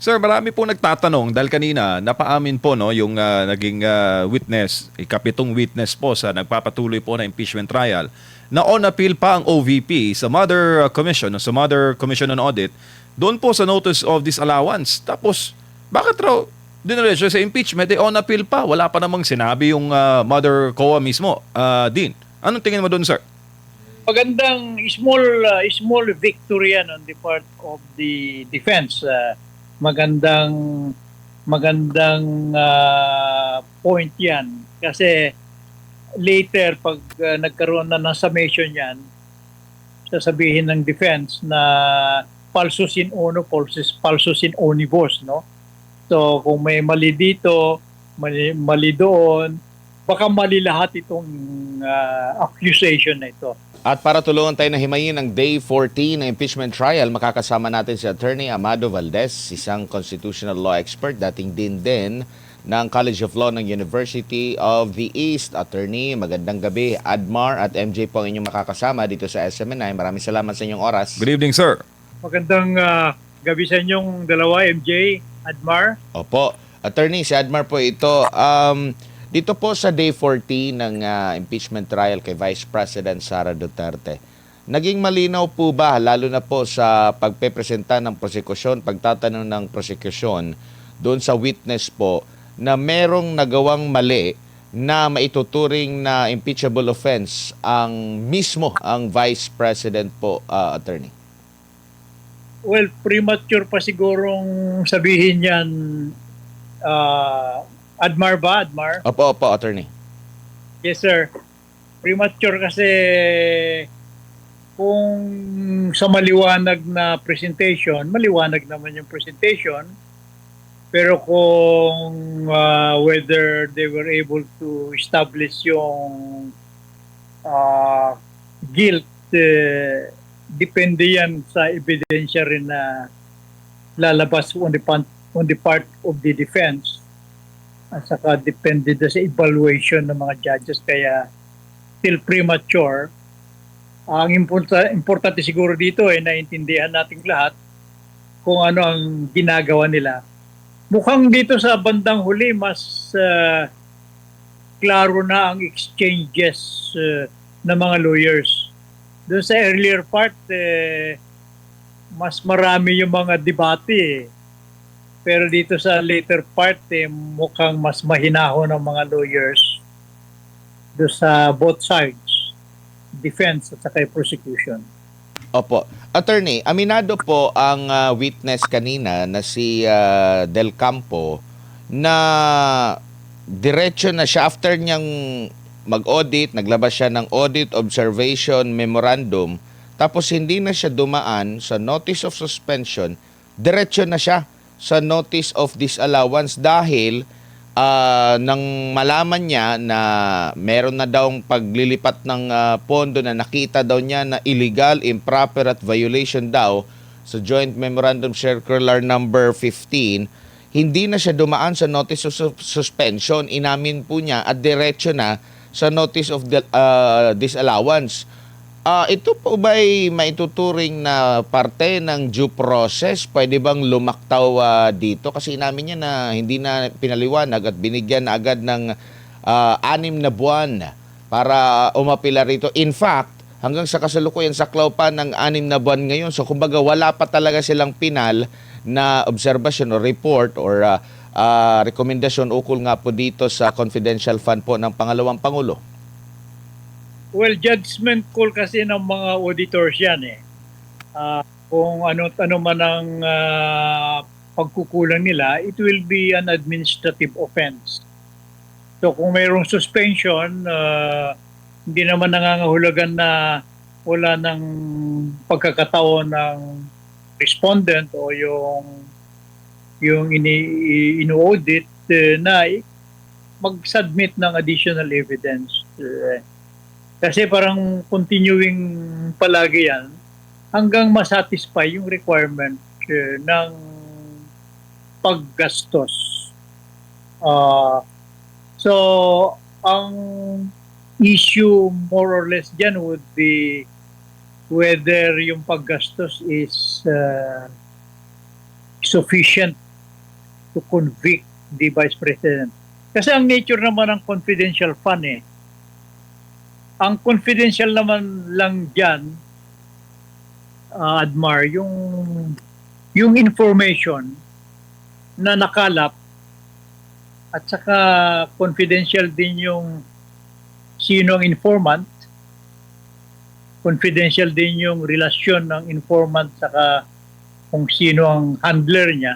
Sir, marami po nagtatanong dahil kanina napaamin po no yung naging witness, ikapitong witness po sa nagpapatuloy po na impeachment trial na on appeal pa ang OVP sa Mother Commission, no, sa Mother Commission on Audit doon po sa notice of disallowance. Tapos bakit raw diniretso sa impeachment on appeal pa? Wala pa namang sinabi yung Mother COA mismo. Dean, anong tingin mo doon, sir? Magandang small victory yan on the part of the defense. Magandang point yan kasi later pag nagkaroon na ng summation yan, sasabihin ng defense na falsus in uno, falsus in omnibus, no? So kung may mali dito, mali doon, baka mali lahat itong accusation na ito. At para tulungan tayo na himayin ang Day 14 na impeachment trial, makakasama natin si Attorney Amado Valdez, isang constitutional law expert, dating din ng College of Law ng University of the East. Attorney, magandang gabi. Admar at MJ po ang inyong makakasama dito sa SMNI. Maraming salamat sa inyong oras. Good evening, sir. Magandang gabi sa inyong dalawa, MJ, Admar. Opo. Attorney, si Admar po ito. Dito po sa Day 14 ng impeachment trial kay Vice President Sara Duterte, naging malinaw po ba, lalo na po sa pagpepresenta ng prosekusyon, pagtatanong ng prosekusyon, doon sa witness po, na merong nagawang mali na maituturing na impeachable offense ang Vice President po, Attorney? Well, premature pa sigurong sabihin yan, Admar ba? Admar? Opo, Attorney. Yes, sir. Premature kasi kung sa maliwanag na presentation, maliwanag naman yung presentation. Pero kung whether they were able to establish yung guilt, depende yan sa ebidensya rin na lalabas on the part of the defense. At saka depende sa evaluation ng mga judges, kaya still premature. Ang importante siguro dito ay naintindihan nating lahat kung ano ang ginagawa nila. Mukhang dito sa bandang huli mas klaro na ang exchanges ng mga lawyers. Doon sa earlier part, mas marami yung mga debate. Pero dito sa later part, mukhang mas mahinahon ng mga lawyers doon sa both sides, defense at saka prosecution. Opo. Attorney, aminado po ang witness kanina na si Del Campo na diretso na siya after niyang mag-audit, naglabas siya ng audit observation memorandum, tapos hindi na siya dumaan sa notice of suspension, diretso na siya sa notice of disallowance dahil nang malaman niya na meron na daw paglilipat ng pondo na nakita daw niya na illegal, improper at violation daw sa Joint Memorandum Circular number 15, hindi na siya dumaan sa notice of suspension. Inamin po niya at diretso na sa notice of disallowance. Ito po ba'y maituturing na parte ng due process? Pwede bang lumaktaw dito? Kasi inamin niya na hindi na pinaliwanag at binigyan na agad ng 6 na buwan para umapila rito. In fact, hanggang sa kasalukuyan saklaw pa ng 6 na buwan ngayon. So kumbaga wala pa talaga silang pinal na observation or report or rekomendasyon ukol nga po dito sa confidential fund po ng pangalawang Pangulo. Well, judgment call kasi ng mga auditors yan eh. Kung ano man ang pagkukulang nila, it will be an administrative offense. So kung mayroong suspension, hindi naman nangangahulugan na wala ng pagkakataon ng respondent o yung ino-audit na mag-submit ng additional evidence. Kasi parang continuing palagi yan hanggang masatisfy yung requirement ng paggastos. So, ang issue more or less dyan would be whether yung paggastos is sufficient to convict the Vice President. Kasi ang nature naman ng confidential fund ang confidential naman lang dyan, Admar, yung information na nakalap at saka confidential din yung sino ang informant, confidential din yung relasyon ng informant saka kung sino ang handler niya,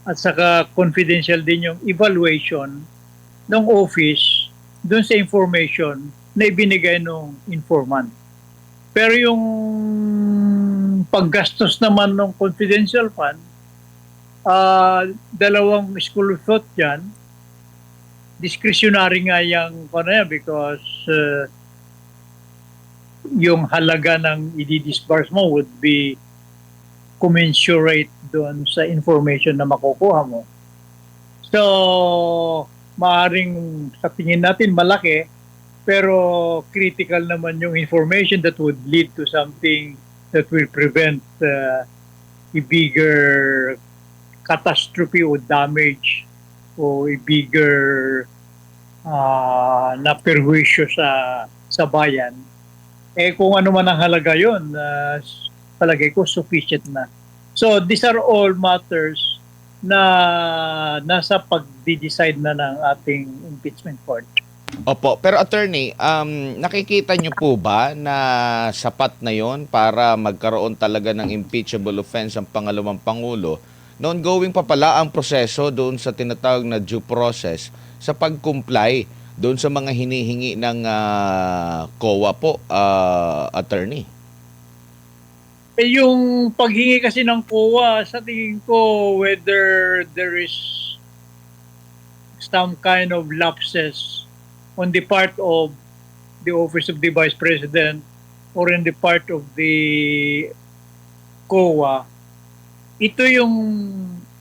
at saka confidential din yung evaluation ng office doon sa information na ibinigay ng informant. Pero yung paggastos naman ng confidential fund, dalawang school of thought yan. Discretionary nga yung because yung halaga ng i-disburse mo would be commensurate doon sa information na makukuha mo. So, maaring sa tingin natin malaki, pero critical naman yung information that would lead to something that will prevent a bigger catastrophe or damage o a bigger na perwisyo sa bayan. Kung ano man ang halaga yun, palagay ko sufficient na. So these are all matters na nasa pag-decide na ng ating impeachment court. Opo, pero attorney, nakikita niyo po ba na sapat na yon para magkaroon talaga ng impeachable offense ang pangalawang pangulo? Na ongoing pa pala ang proseso doon sa tinatawag na due process sa pag-comply doon sa mga hinihingi ng COA po, attorney. Yung paghingi kasi ng COA, sa tingin ko whether there is some kind of lapses on the part of the Office of the Vice President or in the part of the COA, ito yung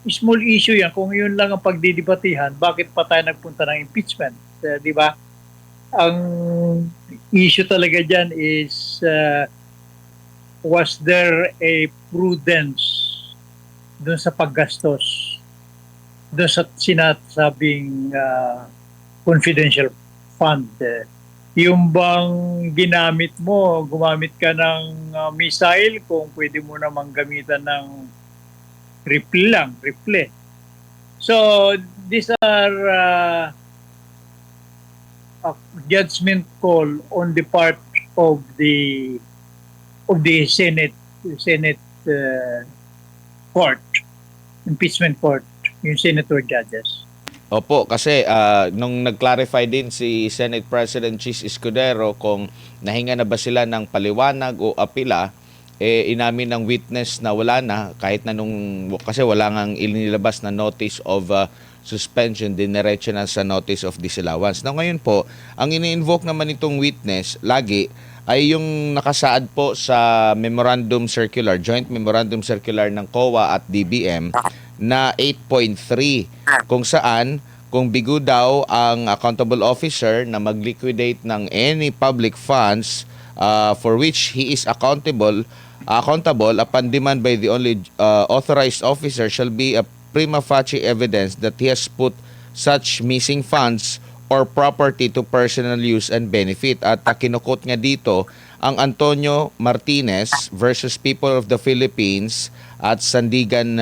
small issue yan. Kung yun lang ang pagdidibatihan, bakit pa tayo nagpunta ng impeachment? Di ba? Ang issue talaga dyan is was there a prudence doon sa paggastos doon sa sinasabing confidential fund? Yung bang ginamit mo, gumamit ka ng missile kung pwede mo namang gamitan ng rifle. So these are a judgment call on the part of the Senate court, impeachment court, yung senator judges. Opo, kasi nung nag-clarify din si Senate President Chis Escudero kung nahinga na ba sila ng paliwanag o apila, inamin ng witness na wala na kahit na kasi wala ngang inilabas na notice of suspension, diniretso na sa notice of disallowance. Na ngayon po, ang ini-invoke naman itong witness lagi ay yung nakasaad po sa memorandum circular, joint memorandum circular ng COA at DBM na 8.3 kung saan kung bigo daw ang accountable officer na mag-liquidate ng any public funds for which he is accountable upon demand by the only authorized officer shall be a prima facie evidence that he has put such missing funds or property to personal use and benefit. At kinukot nga dito ang Antonio Martinez versus People of the Philippines at Sandigan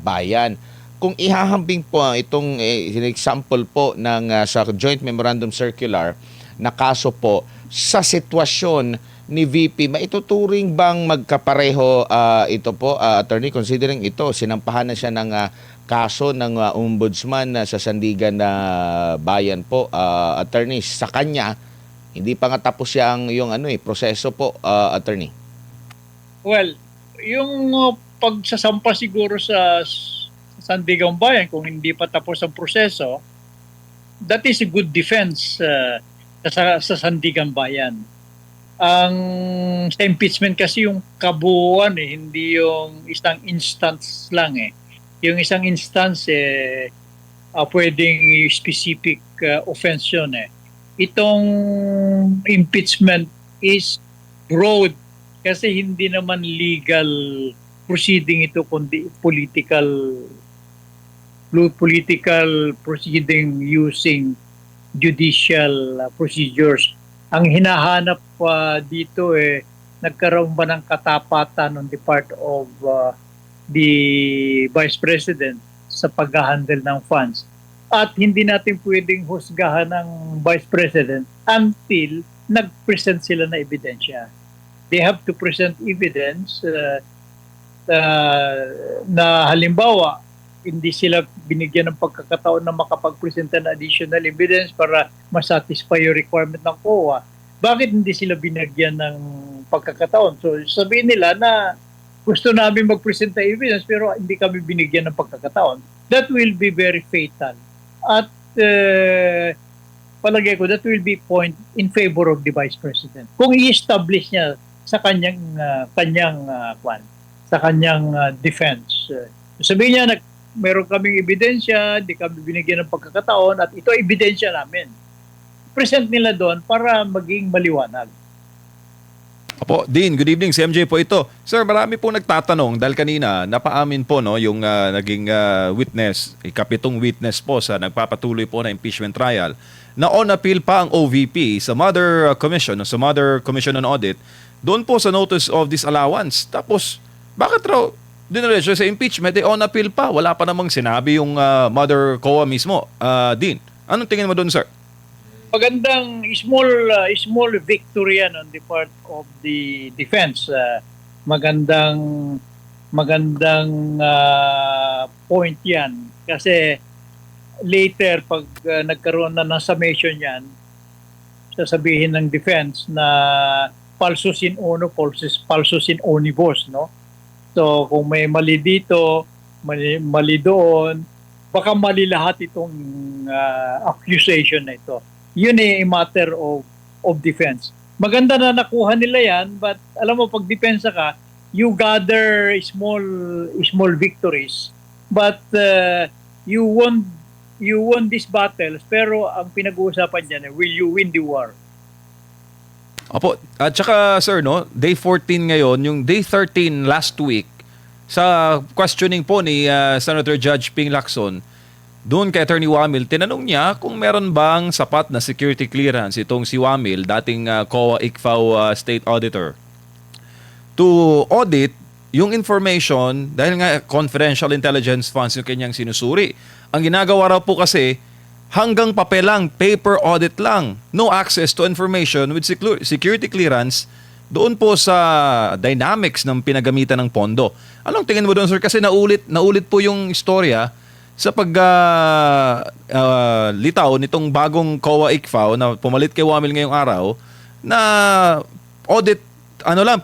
Bayan. Kung ihahambing po itong example po ng sa Joint Memorandum Circular na kaso po sa sitwasyon ni VP, maituturing bang magkapareho ito po, attorney, considering ito, sinampahan na siya ng kaso ng ombudsman sa Sandigan Bayan po, attorney, sa kanya, hindi pa nga tapos yung proseso po, attorney. Well, yung pagsasampa siguro sa Sandigan Bayan, kung hindi pa tapos ang proseso, that is a good defense sa Sandigan Bayan. Ang sa impeachment kasi yung kabuuan hindi yung isang instance lang Yung isang instance pwedeng specific offense yun Itong impeachment is broad kasi hindi naman legal proceeding ito kundi political political proceeding using judicial procedures. Ang hinahanap dito nagkaroon ba ng katapatan on the part of the Vice President sa pag-handle ng funds. At hindi natin pwedeng husgahan ng Vice President until nag-present sila na ebidensya. They have to present evidence na halimbawa, hindi sila binigyan ng pagkakataon na makapag-presenta ng additional evidence para masatisfy yung requirement ng COA. Bakit hindi sila binigyan ng pagkakataon? So sabihin nila na gusto namin mag-presenta evidence pero hindi kami binigyan ng pagkakataon. That will be very fatal. At palagay ko, that will be point in favor of the Vice President. Kung i-establish niya sa kanyang defense. Sabihin niya na meron kaming ebidensya, di kami binigyan ng pagkakataon at ito ebidensya namin. Present nila doon para maging maliwanag. Opo, Dean, good evening. Si MJ po ito. Sir, marami po nagtatanong dahil kanina napaamin po yung naging witness, ikapitong witness po sa nagpapatuloy po na impeachment trial na on appeal pa ang OVP sa Mother Commission, sa Mother Commission on Audit, doon po sa notice of disallowance. Tapos, bakit raw diniretso sa impeachment, on appeal pa? Wala pa namang sinabi yung Mother COA mismo. Dean, anong tingin mo doon, sir? Magandang small victory yan on the part of the defense. Magandang point yan. Kasi later, pag nagkaroon na ng summation yan, sasabihin ng defense na falsus in uno, falsus in omnibus, no? So, kung may mali dito, mali doon, baka mali lahat itong accusation na ito. Yun a matter of defense. Maganda na nakuha nila yan, but alam mo, pag depensa ka, you gather small victories, but you won these battles, pero ang pinag-uusapan dyan, will you win the war? Opo, at saka sir, no, day 14 ngayon, yung day 13 last week, sa questioning po ni Senator Judge Ping Lacson, doon kay Attorney Wamil, tinanong niya kung meron bang sapat na security clearance itong si Wamil, dating COA ICFAO State Auditor, to audit yung information dahil nga confidential intelligence funds yung kanyang sinusuri. Ang ginagawa raw po kasi, hanggang papel lang, paper audit lang, no access to information with security clearance doon po sa dynamics ng pinagamitan ng pondo. Anong tingin mo doon, sir? Kasi naulit po yung istorya sa litaw nitong bagong COA ICFAO na pumalit kay Wamil ngayong araw na audit,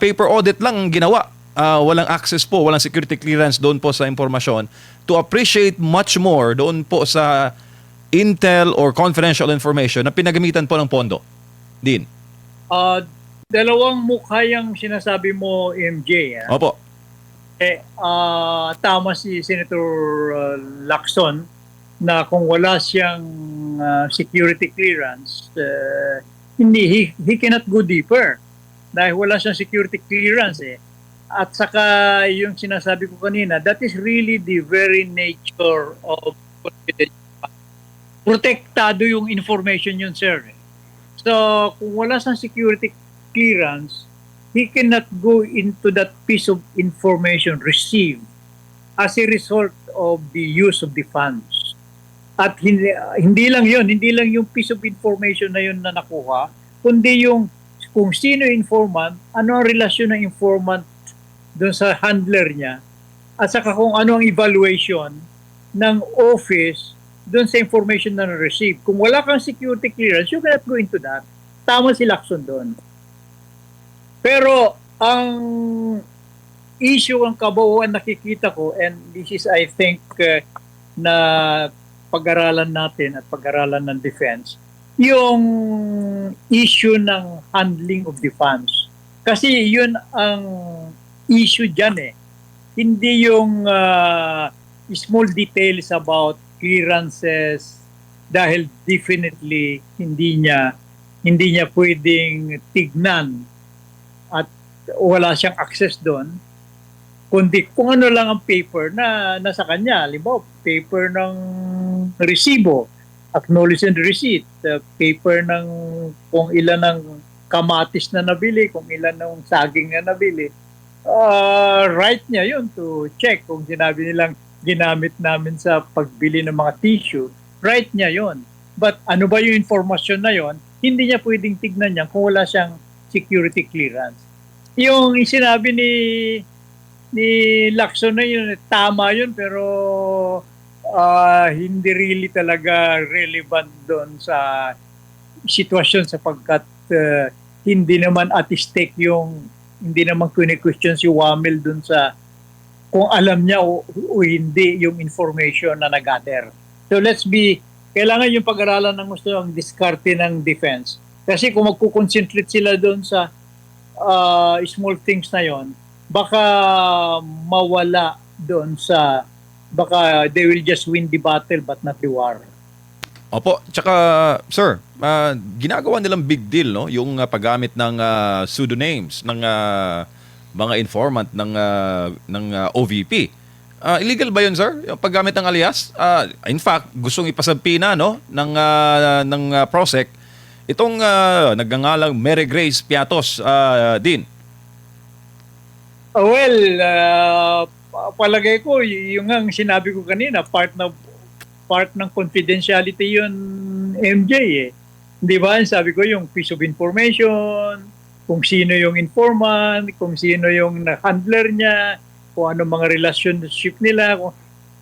paper audit lang ang ginawa. Walang access po, walang security clearance doon po sa impormasyon to appreciate much more doon po sa intel or confidential information na pinagamitan po ng pondo. Dean? Dalawang mukha yung sinasabi mo, MJ. Opo. Tama si Senator Lacson na kung wala siyang security clearance, he cannot go deeper dahil wala siyang security clearance. At saka yung sinasabi ko kanina, that is really the very nature of confidential. Protektado yung information yun, sir. So, kung wala siyang security clearance, he cannot go into that piece of information received as a result of the use of the funds. At hindi lang yung piece of information na yun na nakuha, kundi yung kung sino informant, ano ang relasyon ng informant doon sa handler niya, at saka kung ano ang evaluation ng office doon sa information na na-receive. Kung wala kang security clearance, you cannot go into that. Tama si Lacson doon. Pero ang issue ang kabuuan nakikita ko, and this is I think na pag-aralan natin at pag-aralan ng defense, yung issue ng handling of the funds. Kasi yun ang issue dyan. Hindi yung small details about clearances, dahil definitely hindi niya pwedeng tignan at wala siyang access doon. kundi kung ano lang ang paper na nasa kanya. Halimbawa, paper ng resibo, acknowledgement receipt, paper ng kung ilan ng kamatis na nabili, kung ilan ng saging na nabili. Right niya yun to check kung sinabi nilang ginamit namin sa pagbili ng mga tissue. Right niya yun. But ano ba yung informasyon na yun? Hindi niya pwedeng tignan niya kung wala siyang security clearance. Yung sinabi ni Lacson na yun, tama yun, pero hindi really talaga relevant doon sa sitwasyon sapagkat hindi naman at stake hindi naman kune-question si Wamel doon sa kung alam niya o hindi yung information na nag-gather. So kailangan yung pag-aralan ng gusto ang diskarte ng defense. Kasi kung magkukonsentrate sila doon sa small things na yon, baka mawala doon baka they will just win the battle but not the war. Opo, tsaka sir, ginagawa nilang big deal no yung paggamit ng pseudonyms ng mga informant ng OVP. Illegal ba 'yun, sir? Yung paggamit ng alias? In fact, gustong ipasabpina no ng PROSEC itong nagngangalang Mary Grace Piatos din. Well, palagay ko yung ang sinabi ko kanina, part ng confidentiality yun, MJ eh. Di ba? Sabi ko yung piece of information, kung sino yung informant, kung sino yung handler niya, kung ano mga relationship nila.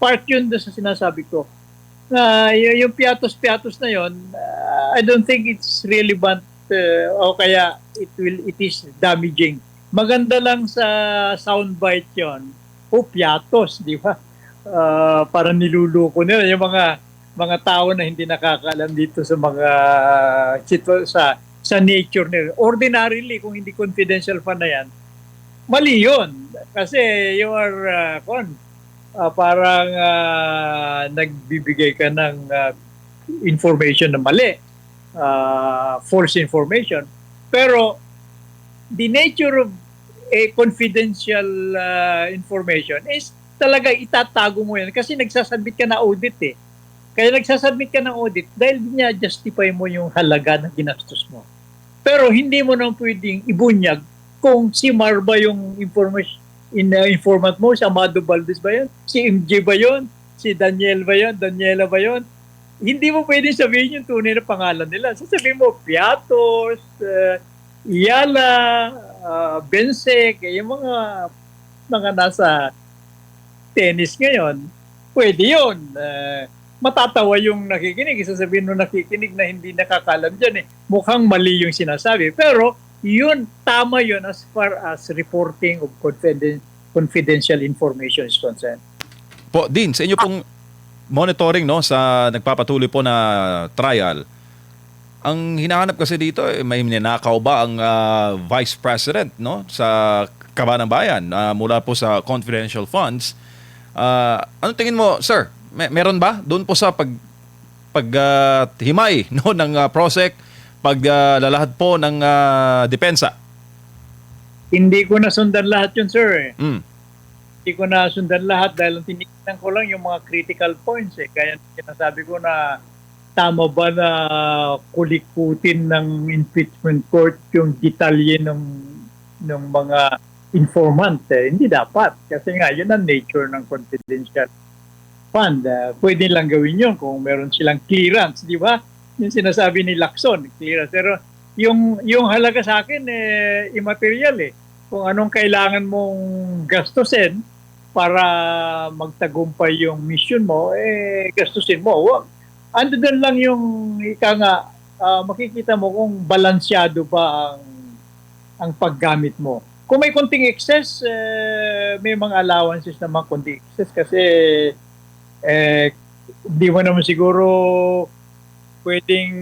Part yun doon sa sinasabi ko. Yung piatos-piatos na yun, I don't think it's relevant o kaya it is damaging. Maganda lang sa soundbite yon. Piatos, di ba? Para niluluko nila yung mga tao na hindi nakakaalam dito sa mga sa nature nila. Ordinarily, kung hindi confidential fund na yan, mali yun. Kasi you are parang nagbibigay ka ng information na mali. False information. Pero the nature of a confidential information is talaga itatago mo yan kasi nagsasubmit ka na audit eh. Kaya nagsasubmit ka ng audit dahil niya justify mo yung halaga na ginastos mo. Pero hindi mo nang pwedeng ibunyag kung si Mar ba yung informant mo, si Amado Valdez ba yun? Si MJ ba yun? Si Daniel ba yun? Daniela ba yun? Hindi mo pwedeng sabihin yung tunay na pangalan nila. Sasabihin mo, Piatos, Iyala, Bensek, yung mga nasa tennis ngayon, pwede yun. Matatawa yung nakikinig. Sasabihin mo nakikinig na hindi nakakalam dyan eh. Mukhang mali yung sinasabi. Pero yun, tama yun as far as reporting of confidential information is concerned. Po, Dean, sa inyo pong monitoring no sa nagpapatuloy po na trial, ang hinahanap kasi dito may ninakaw ba ang Vice President no sa Kabanang Bayan mula po sa confidential funds. Ano tingin mo, sir? Meron ba doon po sa paghimay no ng PROSEC, paglalahad po ng depensa? Hindi ko nasundan lahat yun, sir. Hindi ko nasundan lahat dahil tinignan ko lang yung mga critical points eh. Kaya sinasabi ko na tama ba na kulikutin ng impeachment court yung detalye ng mga informant eh. Hindi dapat. Kasi nga, yun ang nature ng confidential fund. Pwede lang gawin yun kung meron silang clearance, di ba? Yung sinasabi ni Lacson, clearance. Pero yung halaga sa akin, immaterial eh. Kung anong kailangan mong gastusin para magtagumpay yung mission mo, gastusin mo. Ando doon lang yung makikita mo kung balansyado ba ang paggamit mo. Kung may konting excess, may mga allowances naman konting excess kasi hindi mo naman siguro pwedeng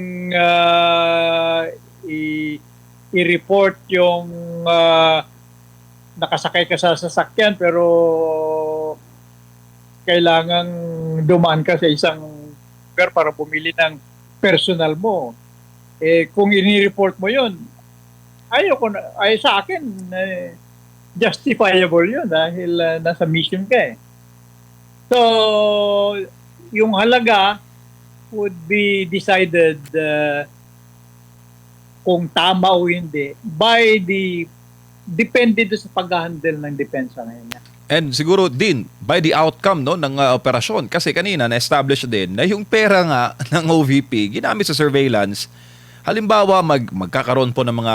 i-report yung nakasakay ka sa sasakyan pero kailangang dumaan ka sa isang lugar para bumili ng personal mo. Kung ini-report mo yun, ay sa akin, justifiable yun dahil nasa mission ka eh. So, yung halaga would be decided kung tama o hindi by depende doon sa pag-handle ng depensa ngayon. And siguro din by the outcome no ng operasyon kasi kanina na-establish din na yung pera nga ng OVP ginamit sa surveillance. Halimbawa magkakaroon po ng mga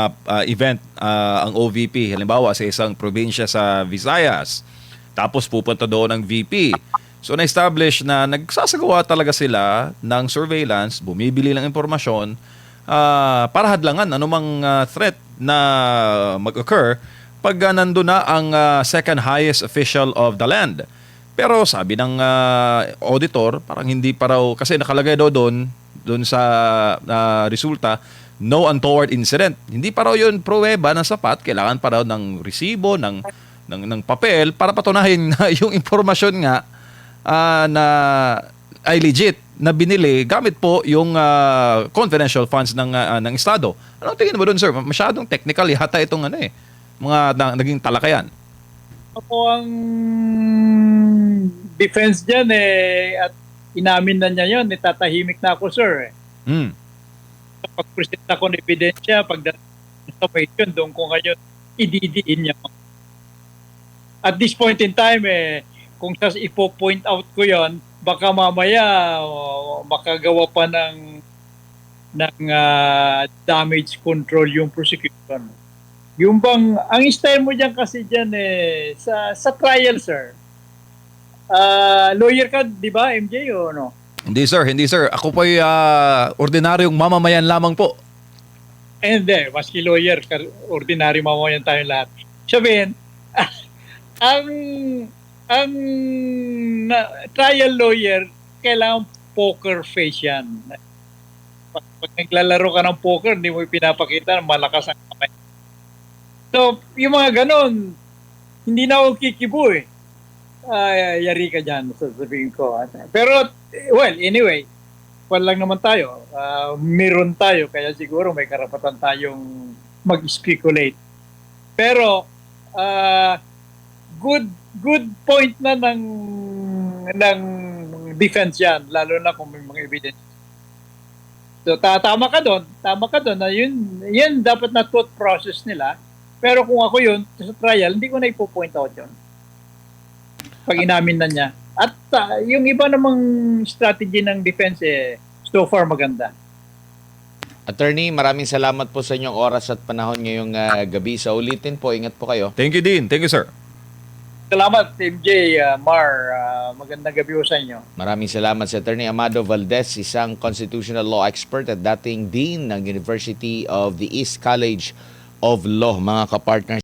event ang OVP halimbawa sa isang probinsya sa Visayas. Tapos pupunta doon ang VP. So na-establish na nagsasagawa talaga sila ng surveillance, bumibili ng impormasyon para hadlangan anumang threat na mag-occur pag nandun na ang second highest official of the land. Pero sabi ng auditor, parang hindi pa raw, kasi nakalagay daw doon sa resulta, no untoward incident. Hindi pa raw yun pruweba na sapat, kailangan pa raw ng resibo, ng papel para patunahin na yung impormasyon nga na ay legit na binili gamit po yung confidential funds ng Estado. Anong tingin mo doon, sir? Masyadong technical yata itong mga naging talakayan. Ako ang defense dyan at inamin na niya yun, tatahimik na ako, sir. Pag-present ako ng ebidensya, pagdating sa information, doon ko ngayon ididiin niya. At this point in time, kung ipo-point out ko yon, baka mamaya makagawa pa ng damage control yung prosecution. Yung bang, ang style mo dyan kasi dyan sa trial, sir. Lawyer ka, di ba, MJ, o no? Hindi sir. Ako po'y ordinaryong mamamayan lamang po. Hindi, maski lawyer, ordinary mamamayan tayo lahat. Sabihin, ang trial lawyer, kailangan poker face yan. Pag naglalaro ka ng poker, hindi mo pinapakita na malakas ang kamay. So, yung mga ganon, hindi na ako kikibo eh. Yari ka dyan, sasabihin ko. Pero, well, anyway, wala lang naman tayo. Meron tayo, kaya siguro may karapatan tayong mag-speculate. Pero, good point na ng defense yan, lalo na kung may mga evidence. So, tama ka doon na yun dapat na thought process nila. Pero kung ako yun, sa trial, hindi ko na ipo-point out yun. Pag inamin na niya. At yung iba namang strategy ng defense, so far maganda. Attorney, maraming salamat po sa inyong oras at panahon ngayong gabi. Sa ulitin po, ingat po kayo. Thank you, Dean. Thank you, sir. Salamat, MJ, Mar. Magandang gabi po sa inyo. Maraming salamat sa Attorney Amado Valdez, isang constitutional law expert at dating Dean ng University of the East College of Law. Mga kapartners,